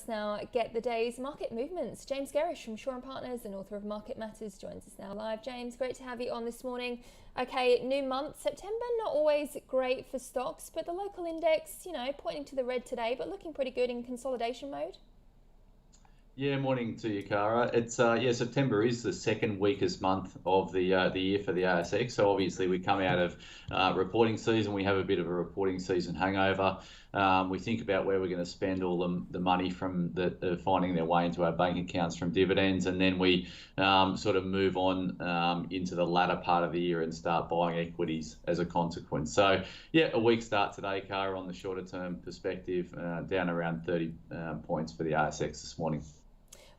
Let's now get the day's market movements. James Gerrish from Shaw & Partners and author of Market Matters joins us now live. James, great to have you on this morning. Okay, new month, September, not always great for stocks, but the local index, pointing to the red today, but looking pretty good in consolidation mode. Yeah, morning to you, Cara. It's September is the second weakest month of the year for the ASX. So obviously we come out of reporting season. We have a bit of a reporting season hangover. We think about where we're going to spend all the money from finding their way into our bank accounts from dividends, and then we sort of move on into the latter part of the year and start buying equities as a consequence. So yeah, a weak start today, Cara, on the shorter term perspective, down around 30 points for the ASX this morning.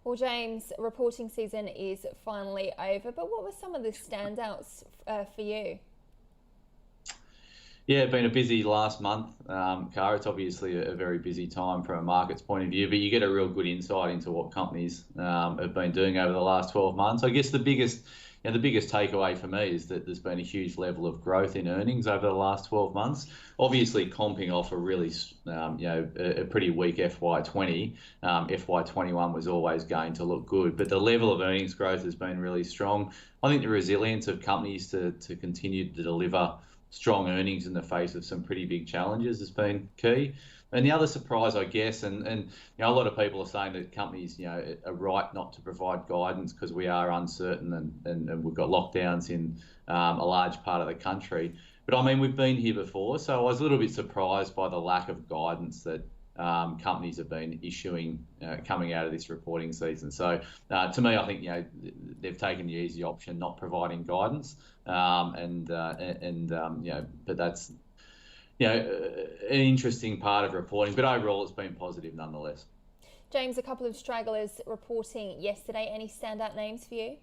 Well, James, reporting season is finally over, but what were some of the standouts for you? Yeah, been a busy last month, Cara. It's obviously a very busy time from a market's point of view, but you get a real good insight into what companies have been doing over the last 12 months. I guess the biggest takeaway for me is that there's been a huge level of growth in earnings over the last 12 months. Obviously, comping off a really, a pretty weak FY20. FY21 was always going to look good, but the level of earnings growth has been really strong. I think the resilience of companies to continue to deliver strong earnings in the face of some pretty big challenges has been key. And the other surprise, I guess, and a lot of people are saying that companies, are right not to provide guidance because we are uncertain and we've got lockdowns in a large part of the country. But I mean, we've been here before, so I was a little bit surprised by the lack of guidance that companies have been issuing coming out of this reporting season. So to me, I think they've taken the easy option, not providing guidance, but that's an interesting part of reporting. But overall, it's been positive nonetheless. James, a couple of stragglers reporting yesterday. Any standout names for you?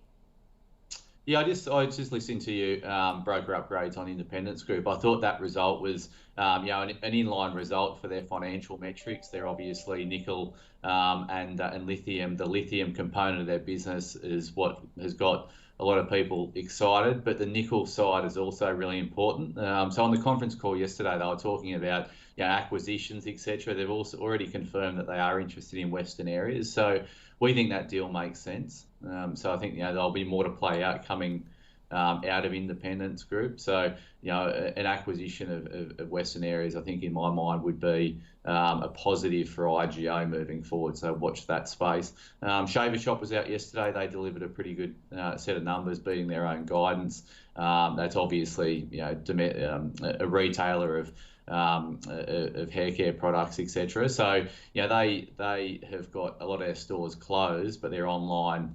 Yeah, I just listened to you broker upgrades on Independence Group. I thought that result was an inline result for their financial metrics. They're obviously nickel and lithium. The lithium component of their business is what has got a lot of people excited, but the nickel side is also really important. So on the conference call yesterday, they were talking about acquisitions, etc. They've also already confirmed that they are interested in Western areas. So we think that deal makes sense. So I think there'll be more to play out coming out of Independence Group. So an acquisition of Western areas, I think in my mind would be a positive for IGO moving forward. So watch that space. Shaver Shop was out yesterday. They delivered a pretty good set of numbers, beating their own guidance. That's obviously a retailer of hair care products, etc. So they have got a lot of their stores closed, but their online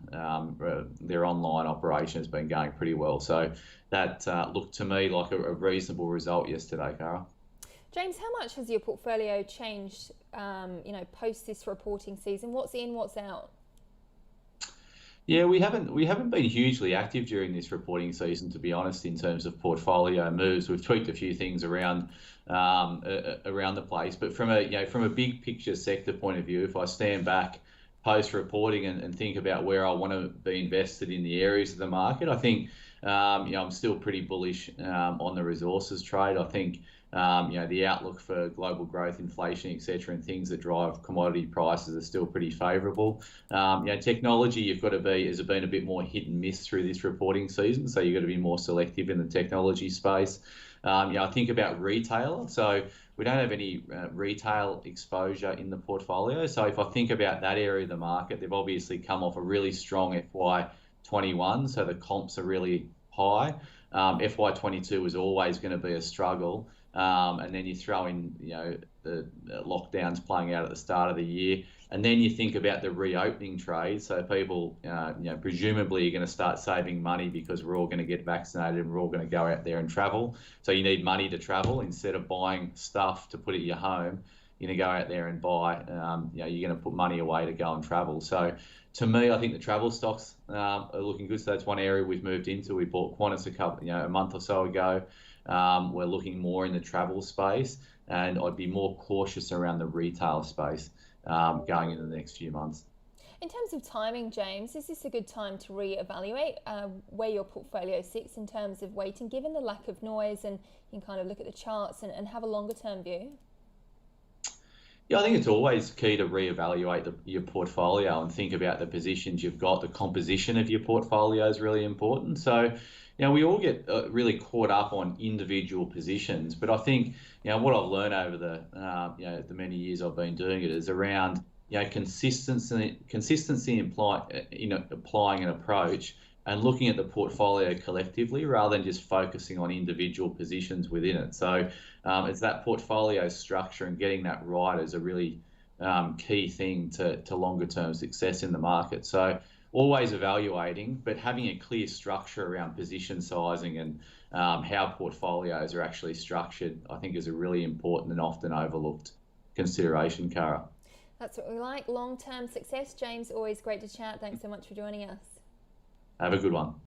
operation has been going pretty well. So that looked to me like a reasonable result yesterday, Cara. James, how much has your portfolio changed post this reporting season? What's in, what's out? Yeah, we haven't been hugely active during this reporting season, to be honest, in terms of portfolio moves. We've tweaked a few things around the place, but from a big picture sector point of view, if I stand back post reporting and think about where I want to be invested in the areas of the market, I think I'm still pretty bullish on the resources trade. I think the outlook for global growth, inflation, etc., and things that drive commodity prices are still pretty favourable. Technology, has been a bit more hit and miss through this reporting season, so you've got to be more selective in the technology space. I think about retail, so we don't have any retail exposure in the portfolio. So if I think about that area of the market, they've obviously come off a really strong FY21, so the comps are really high. FY22 was always going to be a struggle. And then you throw in, the lockdowns playing out at the start of the year, and then you think about the reopening trade. So people, presumably, are going to start saving money because we're all going to get vaccinated and we're all going to go out there and travel. So you need money to travel instead of buying stuff to put at your home. You're going to go out there and buy. You're going to put money away to go and travel. So to me, I think the travel stocks are looking good. So that's one area we've moved into. We bought Qantas a month or so ago. We're looking more in the travel space, and I'd be more cautious around the retail space going into the next few months. In terms of timing, James, is this a good time to reevaluate where your portfolio sits in terms of weighting, given the lack of noise, and you can kind of look at the charts and have a longer term view? Yeah, I think it's always key to reevaluate your portfolio and think about the positions you've got. The composition of your portfolio is really important. So, we all get really caught up on individual positions, but I think, what I've learned over the many years I've been doing it is around, consistency in applying an approach and looking at the portfolio collectively rather than just focusing on individual positions within it. So it's that portfolio structure and getting that right is a really key thing to longer term success in the market. So always evaluating, but having a clear structure around position sizing and how portfolios are actually structured, I think is a really important and often overlooked consideration, Cara. That's what we like, long-term success. James, always great to chat. Thanks so much for joining us. Have a good one.